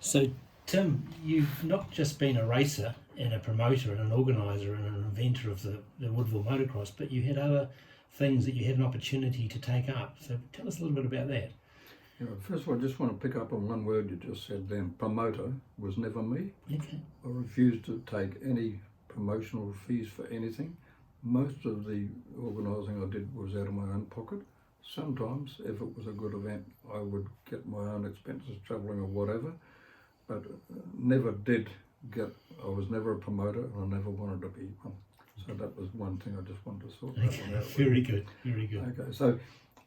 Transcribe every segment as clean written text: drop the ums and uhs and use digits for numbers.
So, Tim, you've not just been a racer and a promoter and an organiser and an inventor of the Woodville motocross, but you had other things that you had an opportunity to take up. So tell us a little bit about that. Yeah, first of all, I just want to pick up on one word you just said then. Promoter was never me. Okay. I refused to take any promotional fees for anything. Most of the organising I did was out of my own pocket. Sometimes, if it was a good event, I would get my own expenses travelling or whatever, but never did get, I was never a promoter and I never wanted to be one. So that was one thing I just wanted to sort that one out. Very good, very good. Okay, so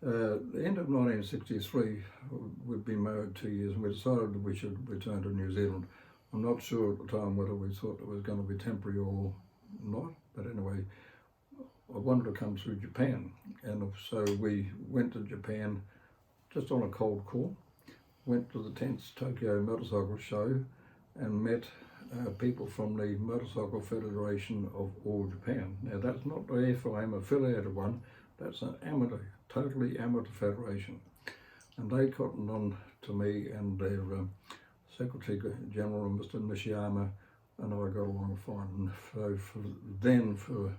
the end of 1963, we'd been married 2 years and we decided that we should return to New Zealand. I'm not sure at the time whether we thought it was going to be temporary or not, but anyway, I wanted to come through Japan, and so we went to Japan just on a cold call, went to the 10th Tokyo Motorcycle Show and met people from the Motorcycle Federation of all Japan. Now that's not the AFIM affiliated one, that's an amateur, totally amateur federation. And they cottoned on to me and their Secretary General, Mr. Nishiyama, and I got along fine. So for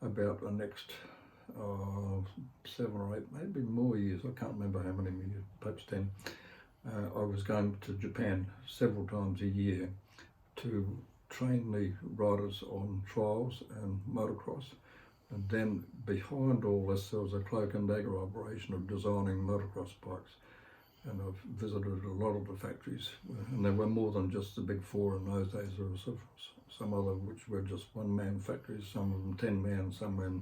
about the next 7 or 8, maybe more years, I can't remember how many years, perhaps 10, I was going to Japan several times a year to train the riders on trials and motocross. And then behind all this, there was a cloak and dagger operation of designing motocross bikes. And I've visited a lot of the factories, and there were more than just the big four in those days. There were some other which were just one-man factories, some of them 10-man, some in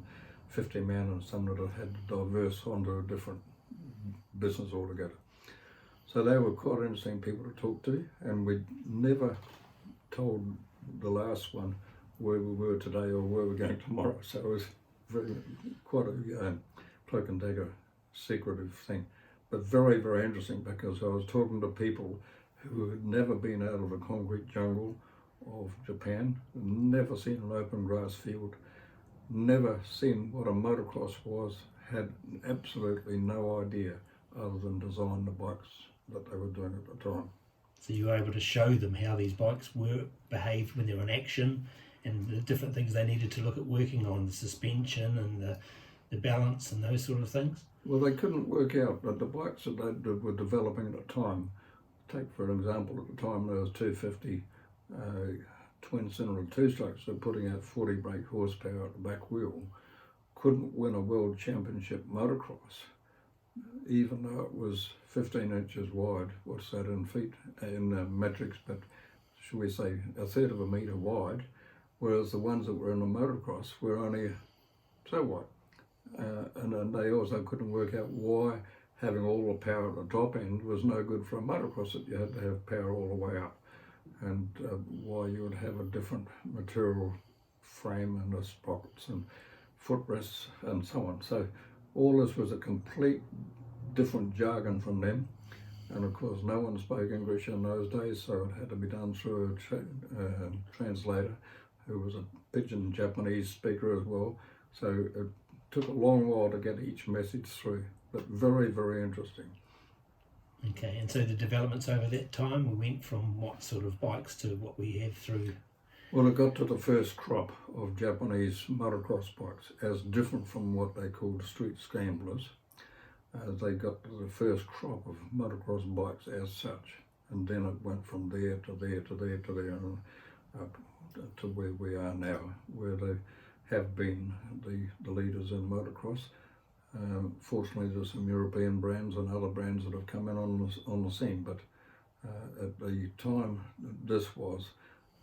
50-man, and some that had diverse onto a different business altogether. So they were quite interesting people to talk to, and we never told the last one where we were today or where we're going tomorrow. So it was quite a cloak and dagger secretive thing, but very, very interesting because I was talking to people who had never been out of the concrete jungle of Japan, never seen an open grass field, never seen what a motocross was, had absolutely no idea other than design the bikes that they were doing at the time. So you were able to show them how these bikes behaved when they were in action and the different things they needed to look at working on, the suspension and the balance and those sort of things? Well, they couldn't work out that the bikes that they were developing at the time, take for an example, at the time there was 250 twin-cylinder two-strokes, so putting out 40 brake horsepower at the back wheel, couldn't win a world championship motocross, even though it was 15 inches wide. What's that in feet, in metrics, but should we say a third of a metre wide, whereas the ones that were in the motocross were only so wide. And then they also couldn't work out why having all the power at the top end was no good for a motocross, that you had to have power all the way up, and why you would have a different material frame and the sprockets and footrests and so on. So all this was a complete different jargon from them, and of course no one spoke English in those days, so it had to be done through a translator who was a pidgin Japanese speaker as well. So it took a long while to get each message through, but very, very interesting. Okay, and so the developments over that time, we went from what sort of bikes to what we have through? Well, it got to the first crop of Japanese motocross bikes, as different from what they called street scramblers. They got to the first crop of motocross bikes as such, and then it went from there to there to there to there, and up to where we are now, where they have been the leaders in motocross. Fortunately, there's some European brands and other brands that have come in on the scene, but at the time this was,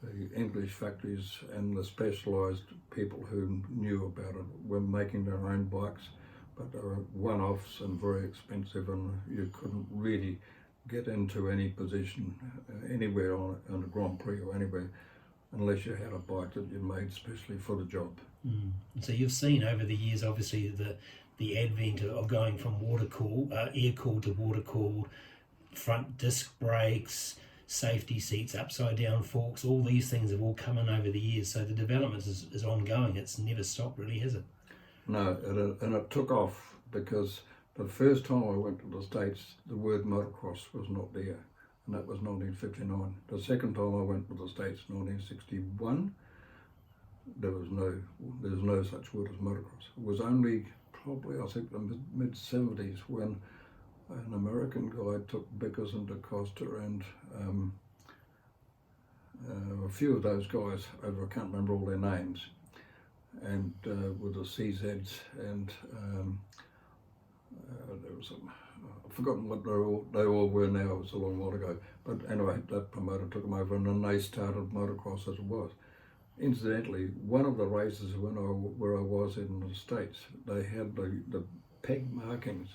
the English factories and the specialised people who knew about it were making their own bikes, but they were one-offs and very expensive, and you couldn't really get into any position anywhere on a Grand Prix or anywhere unless you had a bike that you made specially for the job. Mm. So you've seen over the years, obviously, the advent of going from air-cooled to water-cooled, front disc brakes, safety seats, upside-down forks, all these things have all come in over the years. So the development is ongoing. It's never stopped, really, has it? No, and it took off because the first time I went to the States, the word motocross was not there. and that was 1959. The second time I went with the States, 1961, there's no such word as motocross. It was only probably, I think, the mid-70s when an American guy took Bickers and DaCosta and a few of those guys over, I can't remember all their names, and with the CZs, and there was some, I've forgotten what they all were now, it was a long while ago, but anyway, that promoter took them over and then they started motocross as it was. Incidentally, one of the races where I was in the States, they had the peg markings,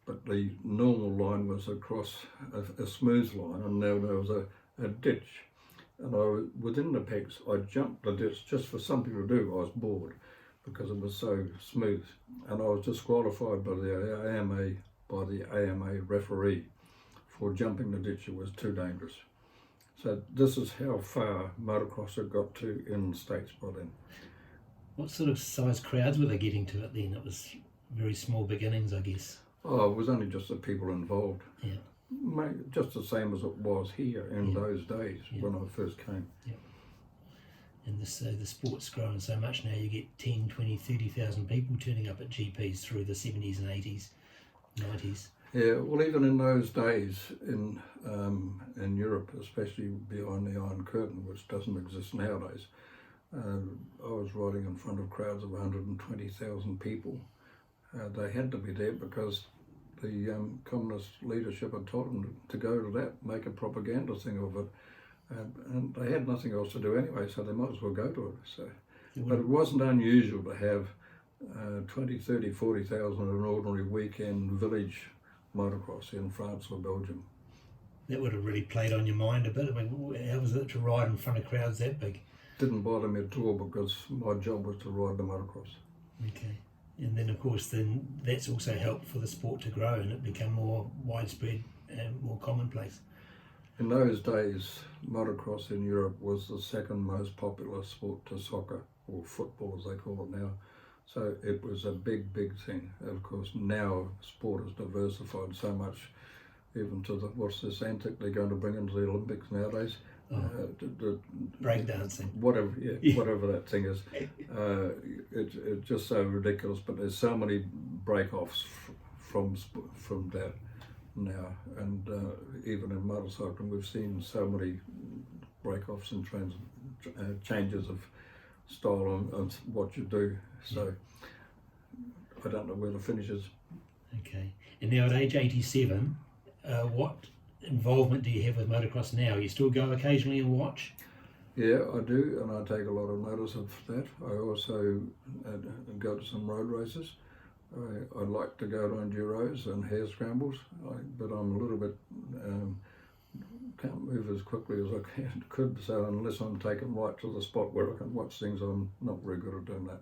but the normal line was across a smooth line, and there was a ditch. And I was within the pegs. I jumped the ditch just for something to do. I was bored because it was so smooth, and I was disqualified by the AMA referee for jumping the ditch. It was too dangerous. So this is how far motocross had got to in the States by then. What sort of size crowds were they getting to it then? It was very small beginnings, I guess. Oh, it was only just the people involved. Yeah. Just the same as it was here in those days when I first came. Yeah. And the sport's grown so much now, you get 10, 20, 30,000 people turning up at GPs through the 70s and 80s, 90s. Yeah, well, even in those days in Europe, especially behind the Iron Curtain, which doesn't exist nowadays, I was riding in front of crowds of 120,000 people. They had to be there because the communist leadership had told them to go to that, make a propaganda thing of it, and they had nothing else to do anyway, so they might as well go to it. So, but it wasn't unusual to have 20, 30, 40,000 an ordinary weekend village motocross in France or Belgium. That would have really played on your mind a bit. I mean, how was it to ride in front of crowds that big? Didn't bother me at all because my job was to ride the motocross. Okay. And then, of course, that's also helped for the sport to grow and it become more widespread and more commonplace. In those days, motocross in Europe was the second most popular sport to soccer, or football as they call it now. So it was a big, big thing. Of course, now sport has diversified so much, even to what's this antic they're going to bring into the Olympics nowadays? Breakdancing. Whatever that thing is. It's just so ridiculous, but there's so many break-offs from that now, and even in motorcycling we've seen so many break-offs and changes of style and what you do, so I don't know where the finish is. Okay, and now at age 87, what involvement do you have with motocross now? You still go occasionally and watch? Yeah, I do, and I take a lot of notice of that. I also go to some road races. I like to go to enduros and hare scrambles, but I'm a little bit, can't move as quickly as I could, so unless I'm taken right to the spot where I can watch things, I'm not very good at doing that.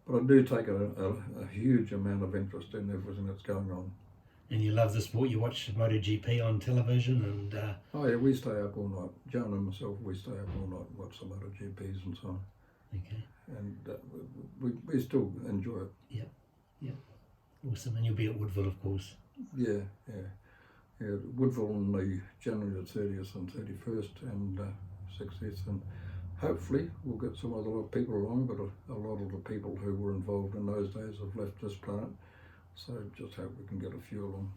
But I do take a huge amount of interest in everything that's going on. And you love the sport, you watch MotoGP on television and... Oh yeah, we stay up all night. Joan and myself, we stay up all night and watch the MotoGPs and so on. Okay. And we still enjoy it. Yep. Yep. Awesome. And you'll be at Woodville, of course. Yeah. Woodville on the January the 30th and 31st and 60th, and hopefully we'll get some other people along, but a lot of the people who were involved in those days have left this planet, so just hope we can get a few along.